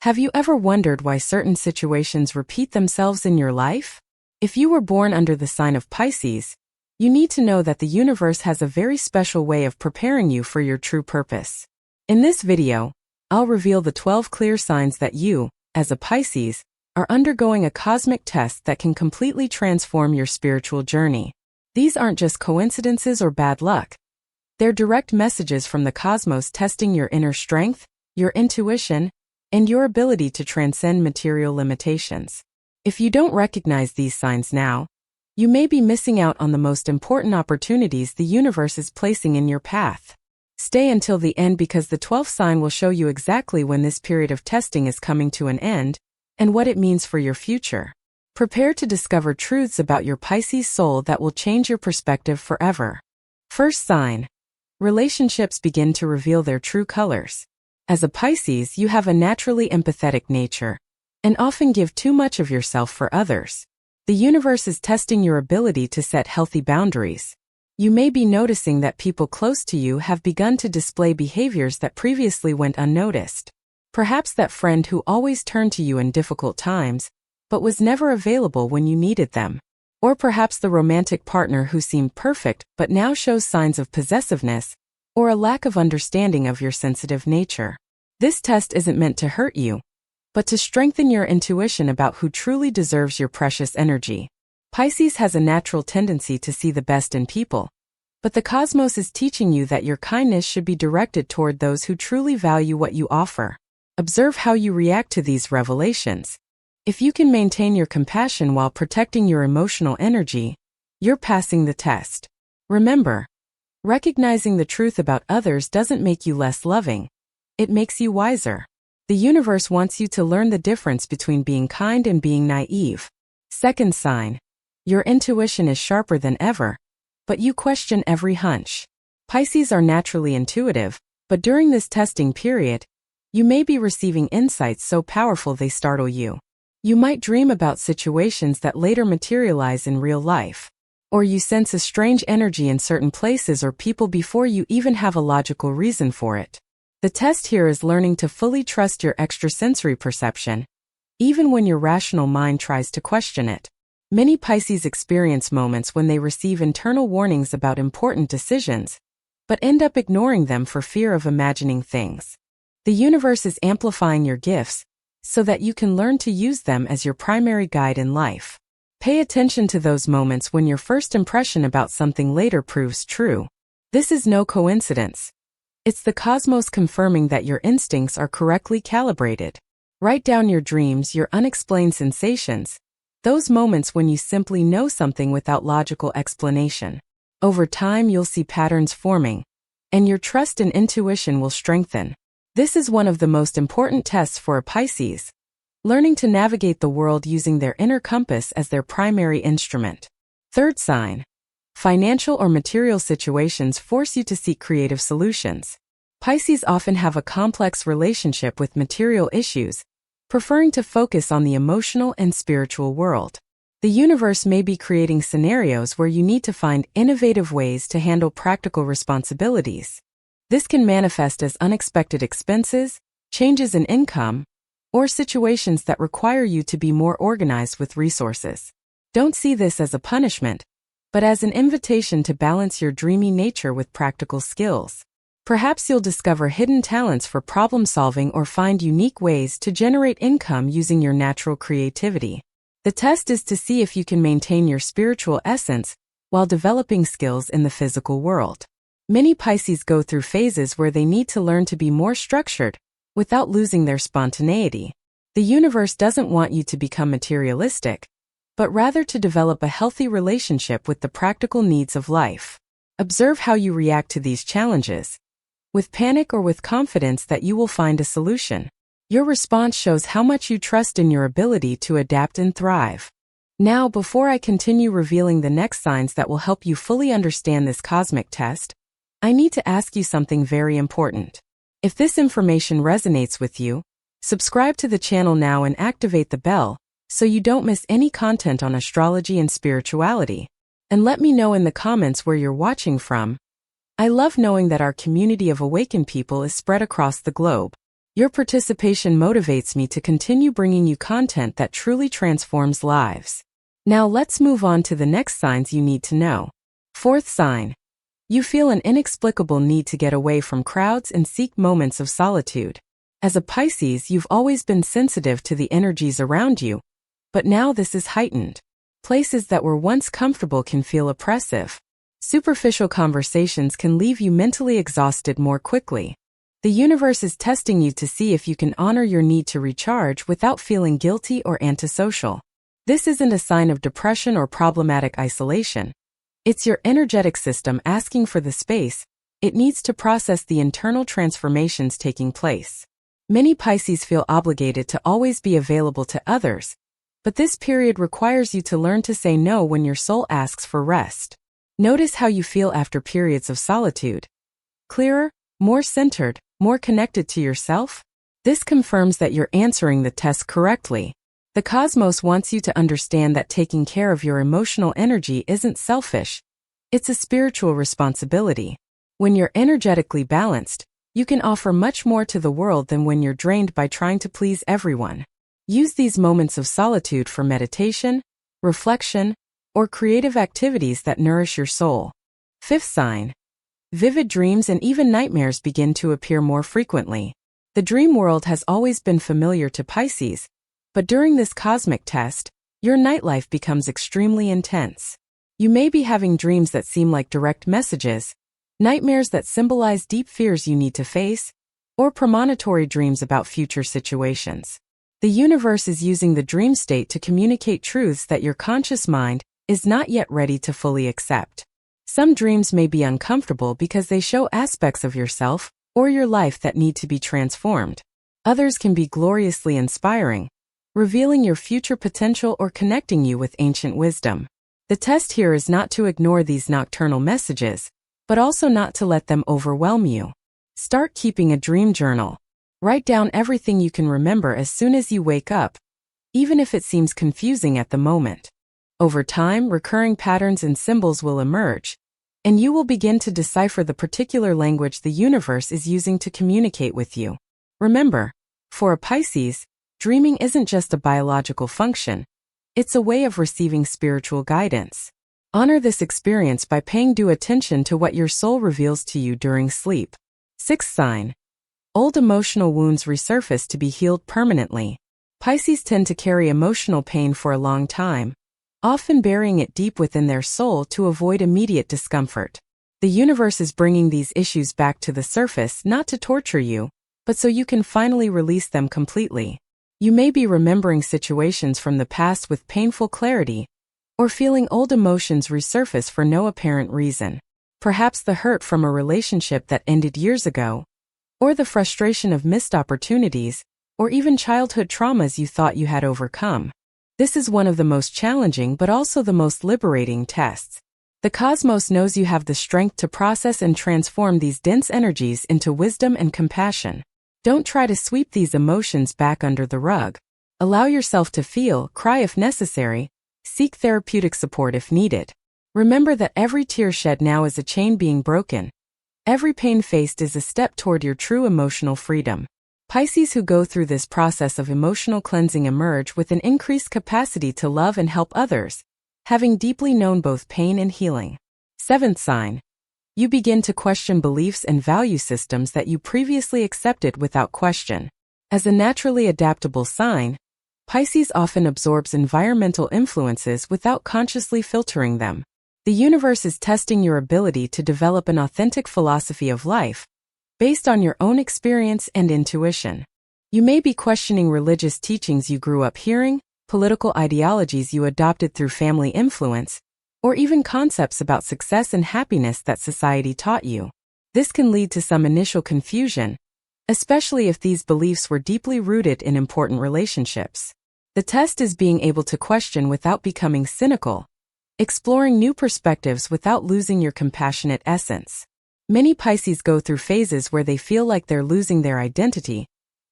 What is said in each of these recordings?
Have you ever wondered why certain situations repeat themselves in your life? If you were born under the sign of Pisces, you need to know that the universe has a very special way of preparing you for your true purpose. In this video, I'll reveal the 12 clear signs that you, as a Pisces, are undergoing a cosmic test that can completely transform your spiritual journey. These aren't just coincidences or bad luck. They're direct messages from the cosmos testing your inner strength, your intuition, and your ability to transcend material limitations. If you don't recognize these signs now, you may be missing out on the most important opportunities the universe is placing in your path. Stay until the end because the 12th sign will show you exactly when this period of testing is coming to an end and what it means for your future. Prepare to discover truths about your Pisces soul that will change your perspective forever. First sign. Relationships begin to reveal their true colors. As a Pisces, you have a naturally empathetic nature and often give too much of yourself for others. The universe is testing your ability to set healthy boundaries. You may be noticing that people close to you have begun to display behaviors that previously went unnoticed. Perhaps that friend who always turned to you in difficult times, but was never available when you needed them. Or perhaps the romantic partner who seemed perfect but now shows signs of possessiveness or a lack of understanding of your sensitive nature. This test isn't meant to hurt you, but to strengthen your intuition about who truly deserves your precious energy. Pisces has a natural tendency to see the best in people, but the cosmos is teaching you that your kindness should be directed toward those who truly value what you offer. Observe how you react to these revelations. If you can maintain your compassion while protecting your emotional energy, you're passing the test. Remember, recognizing the truth about others doesn't make you less loving. It makes you wiser. The universe wants you to learn the difference between being kind and being naive. Second sign. Your intuition is sharper than ever, but you question every hunch. Pisces are naturally intuitive, but during this testing period, you may be receiving insights so powerful they startle you. You might dream about situations that later materialize in real life. Or you sense a strange energy in certain places or people before you even have a logical reason for it. The test here is learning to fully trust your extrasensory perception, even when your rational mind tries to question it. Many Pisces experience moments when they receive internal warnings about important decisions, but end up ignoring them for fear of imagining things. The universe is amplifying your gifts so that you can learn to use them as your primary guide in life. Pay attention to those moments when your first impression about something later proves true. This is no coincidence. It's the cosmos confirming that your instincts are correctly calibrated. Write down your dreams, your unexplained sensations, those moments when you simply know something without logical explanation. Over time, you'll see patterns forming, and your trust and intuition will strengthen. This is one of the most important tests for a Pisces, learning to navigate the world using their inner compass as their primary instrument. Third sign. Financial or material situations force you to seek creative solutions. Pisces often have a complex relationship with material issues, preferring to focus on the emotional and spiritual world. The universe may be creating scenarios where you need to find innovative ways to handle practical responsibilities. This can manifest as unexpected expenses, changes in income, or situations that require you to be more organized with resources. Don't see this as a punishment, but as an invitation to balance your dreamy nature with practical skills. Perhaps you'll discover hidden talents for problem solving or find unique ways to generate income using your natural creativity. The test is to see if you can maintain your spiritual essence while developing skills in the physical world. Many Pisces go through phases where they need to learn to be more structured without losing their spontaneity. The universe doesn't want you to become materialistic, but rather to develop a healthy relationship with the practical needs of life. Observe how you react to these challenges. With panic or with confidence that you will find a solution. Your response shows how much you trust in your ability to adapt and thrive. Now, before I continue revealing the next signs that will help you fully understand this cosmic test, I need to ask you something very important. If this information resonates with you, subscribe to the channel now and activate the bell so you don't miss any content on astrology and spirituality. And let me know in the comments where you're watching from. I love knowing that our community of awakened people is spread across the globe. Your participation motivates me to continue bringing you content that truly transforms lives. Now let's move on to the next signs you need to know. Fourth sign. You feel an inexplicable need to get away from crowds and seek moments of solitude. As a Pisces, you've always been sensitive to the energies around you, but now this is heightened. Places that were once comfortable can feel oppressive. Superficial conversations can leave you mentally exhausted more quickly. The universe is testing you to see if you can honor your need to recharge without feeling guilty or antisocial. This isn't a sign of depression or problematic isolation. It's your energetic system asking for the space it needs to process the internal transformations taking place. Many Pisces feel obligated to always be available to others, but this period requires you to learn to say no when your soul asks for rest. Notice how you feel after periods of solitude. Clearer, more centered, more connected to yourself? This confirms that you're answering the test correctly. The cosmos wants you to understand that taking care of your emotional energy isn't selfish. It's a spiritual responsibility. When you're energetically balanced, you can offer much more to the world than when you're drained by trying to please everyone. Use these moments of solitude for meditation, reflection, or creative activities that nourish your soul. Fifth sign. Vivid dreams and even nightmares begin to appear more frequently. The dream world has always been familiar to Pisces, but during this cosmic test, your nightlife becomes extremely intense. You may be having dreams that seem like direct messages, nightmares that symbolize deep fears you need to face, or premonitory dreams about future situations. The universe is using the dream state to communicate truths that your conscious mind is not yet ready to fully accept. Some dreams may be uncomfortable because they show aspects of yourself or your life that need to be transformed. Others can be gloriously inspiring, revealing your future potential or connecting you with ancient wisdom. The test here is not to ignore these nocturnal messages, but also not to let them overwhelm you. Start keeping a dream journal. Write down everything you can remember as soon as you wake up, even if it seems confusing at the moment. Over time, recurring patterns and symbols will emerge, and you will begin to decipher the particular language the universe is using to communicate with you. Remember, for a Pisces, dreaming isn't just a biological function, it's a way of receiving spiritual guidance. Honor this experience by paying due attention to what your soul reveals to you during sleep. Sixth sign. Old emotional wounds resurface to be healed permanently. Pisces tend to carry emotional pain for a long time, often burying it deep within their soul to avoid immediate discomfort. The universe is bringing these issues back to the surface not to torture you, but so you can finally release them completely. You may be remembering situations from the past with painful clarity, or feeling old emotions resurface for no apparent reason. Perhaps the hurt from a relationship that ended years ago, or the frustration of missed opportunities, or even childhood traumas you thought you had overcome. This is one of the most challenging but also the most liberating tests. The cosmos knows you have the strength to process and transform these dense energies into wisdom and compassion. Don't try to sweep these emotions back under the rug. Allow yourself to feel, cry if necessary, seek therapeutic support if needed. Remember that every tear shed now is a chain being broken. Every pain faced is a step toward your true emotional freedom. Pisces who go through this process of emotional cleansing emerge with an increased capacity to love and help others, having deeply known both pain and healing. Seventh sign. You begin to question beliefs and value systems that you previously accepted without question. As a naturally adaptable sign, Pisces often absorbs environmental influences without consciously filtering them. The universe is testing your ability to develop an authentic philosophy of life, based on your own experience and intuition. You may be questioning religious teachings you grew up hearing, political ideologies you adopted through family influence, or even concepts about success and happiness that society taught you. This can lead to some initial confusion, especially if these beliefs were deeply rooted in important relationships. The test is being able to question without becoming cynical, exploring new perspectives without losing your compassionate essence. Many Pisces go through phases where they feel like they're losing their identity,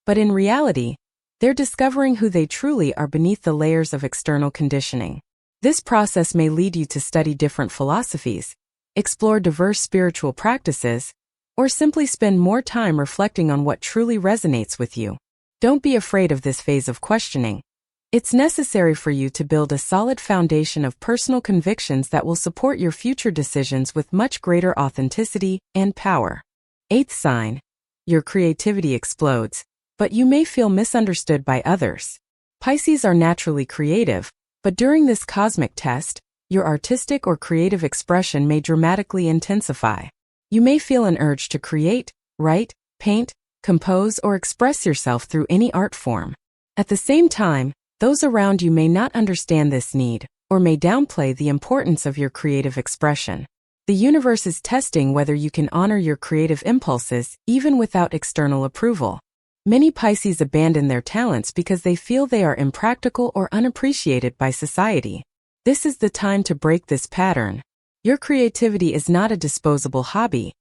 but in reality, they're discovering who they truly are beneath the layers of external conditioning. This process may lead you to study different philosophies, explore diverse spiritual practices, or simply spend more time reflecting on what truly resonates with you. Don't be afraid of this phase of questioning. It's necessary for you to build a solid foundation of personal convictions that will support your future decisions with much greater authenticity and power. 8th sign. Your creativity explodes, but you may feel misunderstood by others. Pisces are naturally creative, but during this cosmic test, your artistic or creative expression may dramatically intensify. You may feel an urge to create, write, paint, compose, or express yourself through any art form. At the same time, those around you may not understand this need, or may downplay the importance of your creative expression. The universe is testing whether you can honor your creative impulses, even without external approval. Many Pisces abandon their talents because they feel they are impractical or unappreciated by society. This is the time to break this pattern. Your creativity is not a disposable hobby.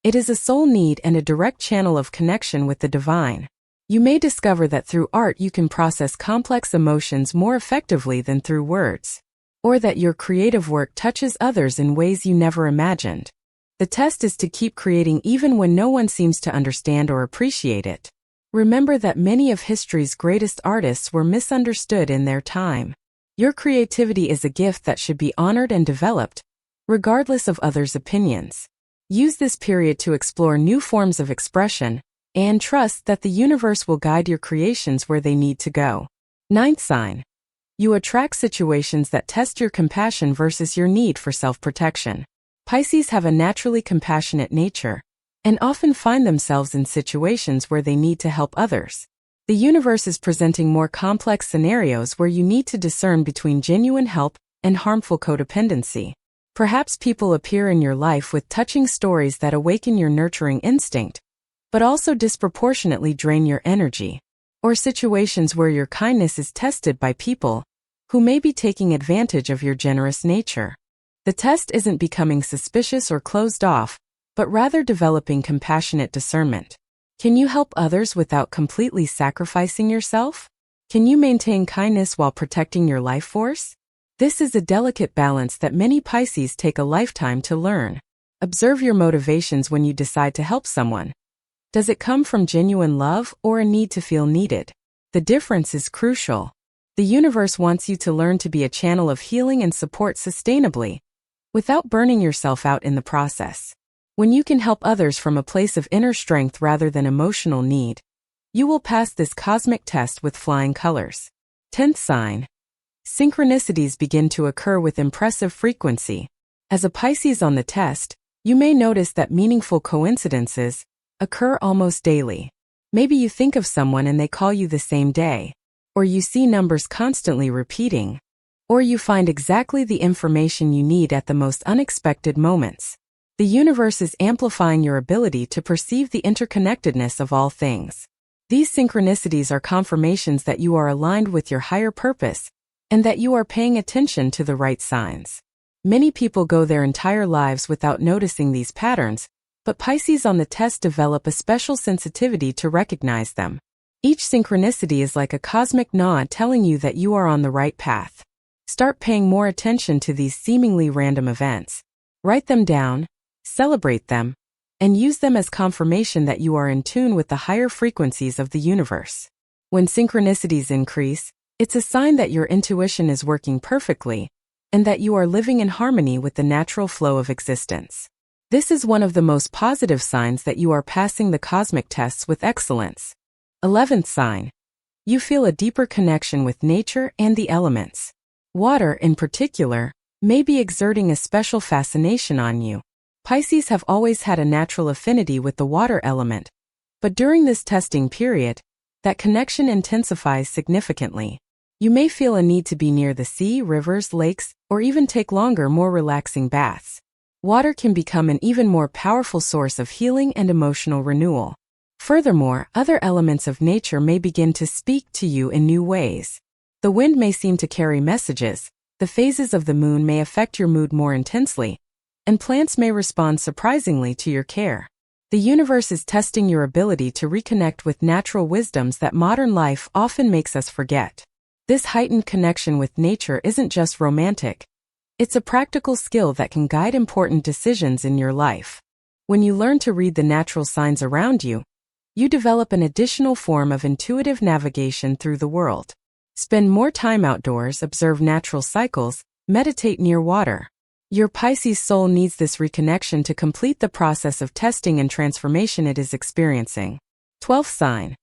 It is a soul need and a direct channel of connection with the divine. You may discover that through art you can process complex emotions more effectively than through words, or that your creative work touches others in ways you never imagined. The test is to keep creating even when no one seems to understand or appreciate it. Remember that many of history's greatest artists were misunderstood in their time. Your creativity is a gift that should be honored and developed, regardless of others' opinions. Use this period to explore new forms of expression, and trust that the universe will guide your creations where they need to go. 9th sign. You attract situations that test your compassion versus your need for self-protection. Pisces have a naturally compassionate nature, and often find themselves in situations where they need to help others. The universe is presenting more complex scenarios where you need to discern between genuine help and harmful codependency. Perhaps people appear in your life with touching stories that awaken your nurturing instinct, but also disproportionately drain your energy, or situations where your kindness is tested by people who may be taking advantage of your generous nature. The test isn't becoming suspicious or closed off, but rather developing compassionate discernment. Can you help others without completely sacrificing yourself? Can you maintain kindness while protecting your life force? This is a delicate balance that many Pisces take a lifetime to learn. Observe your motivations when you decide to help someone. Does it come from genuine love or a need to feel needed? The difference is crucial. The universe wants you to learn to be a channel of healing and support sustainably, without burning yourself out in the process. When you can help others from a place of inner strength rather than emotional need, you will pass this cosmic test with flying colors. 10th sign. Synchronicities begin to occur with impressive frequency. As a Pisces on the test, you may notice that meaningful coincidences occur almost daily. Maybe you think of someone and they call you the same day, or you see numbers constantly repeating, or you find exactly the information you need at the most unexpected moments. The universe is amplifying your ability to perceive the interconnectedness of all things. These synchronicities are confirmations that you are aligned with your higher purpose and that you are paying attention to the right signs. Many people go their entire lives without noticing these patterns, but Pisces on the test develop a special sensitivity to recognize them. Each synchronicity is like a cosmic nod telling you that you are on the right path. Start paying more attention to these seemingly random events. Write them down, celebrate them, and use them as confirmation that you are in tune with the higher frequencies of the universe. When synchronicities increase, it's a sign that your intuition is working perfectly, and that you are living in harmony with the natural flow of existence. This is one of the most positive signs that you are passing the cosmic tests with excellence. 11th sign. You feel a deeper connection with nature and the elements. Water, in particular, may be exerting a special fascination on you. Pisces have always had a natural affinity with the water element, but during this testing period, that connection intensifies significantly. You may feel a need to be near the sea, rivers, lakes, or even take longer, more relaxing baths. Water can become an even more powerful source of healing and emotional renewal. Furthermore, other elements of nature may begin to speak to you in new ways. The wind may seem to carry messages, the phases of the moon may affect your mood more intensely, and plants may respond surprisingly to your care. The universe is testing your ability to reconnect with natural wisdoms that modern life often makes us forget. This heightened connection with nature isn't just romantic. It's a practical skill that can guide important decisions in your life. When you learn to read the natural signs around you, you develop an additional form of intuitive navigation through the world. Spend more time outdoors, observe natural cycles, meditate near water. Your Pisces soul needs this reconnection to complete the process of testing and transformation it is experiencing. 12th sign.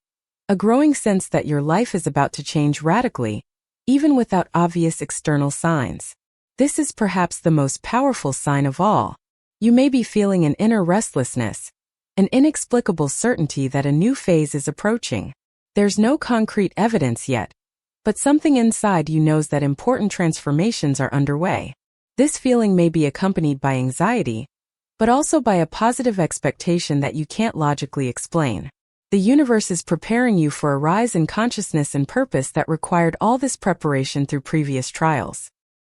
A growing sense that your life is about to change radically, even without obvious external signs. This is perhaps the most powerful sign of all. You may be feeling an inner restlessness, an inexplicable certainty that a new phase is approaching. There's no concrete evidence yet, but something inside you knows that important transformations are underway. This feeling may be accompanied by anxiety, but also by a positive expectation that you can't logically explain. The universe is preparing you for a rise in consciousness and purpose that required all this preparation through previous trials.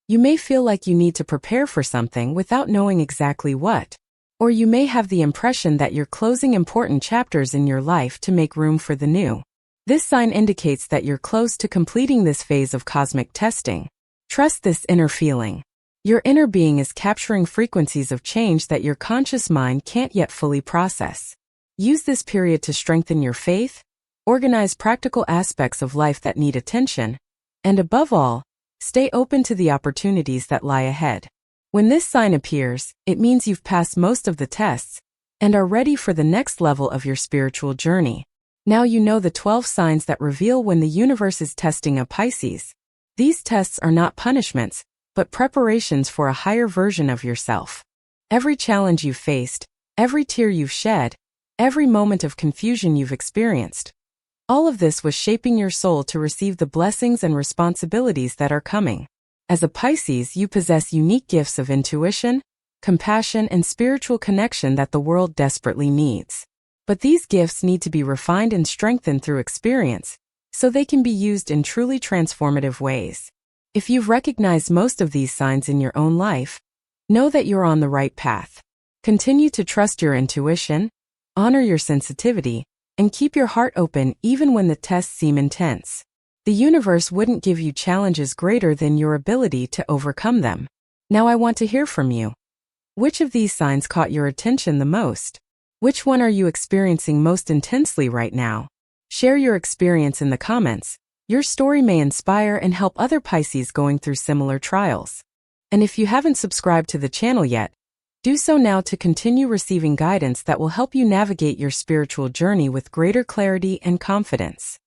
You may feel like you need to prepare for something without knowing exactly what. Or you may have the impression that you're closing important chapters in your life to make room for the new. This sign indicates that you're close to completing this phase of cosmic testing. Trust this inner feeling. Your inner being is capturing frequencies of change that your conscious mind can't yet fully process. Use this period to strengthen your faith, organize practical aspects of life that need attention, and above all, stay open to the opportunities that lie ahead. When this sign appears, it means you've passed most of the tests and are ready for the next level of your spiritual journey. Now you know the 12 signs that reveal when the universe is testing a Pisces. These tests are not punishments, but preparations for a higher version of yourself. Every challenge you've faced, every tear you've shed, every moment of confusion you've experienced, all of this was shaping your soul to receive the blessings and responsibilities that are coming. As a Pisces, you possess unique gifts of intuition, compassion, and spiritual connection that the world desperately needs. But these gifts need to be refined and strengthened through experience, so they can be used in truly transformative ways. If you've recognized most of these signs in your own life, know that you're on the right path. Continue to trust your intuition, honor your sensitivity, and keep your heart open even when the tests seem intense. The universe wouldn't give you challenges greater than your ability to overcome them. Now I want to hear from you. Which of these signs caught your attention the most? Which one are you experiencing most intensely right now? Share your experience in the comments. Your story may inspire and help other Pisces going through similar trials. And if you haven't subscribed to the channel yet, do so now to continue receiving guidance that will help you navigate your spiritual journey with greater clarity and confidence.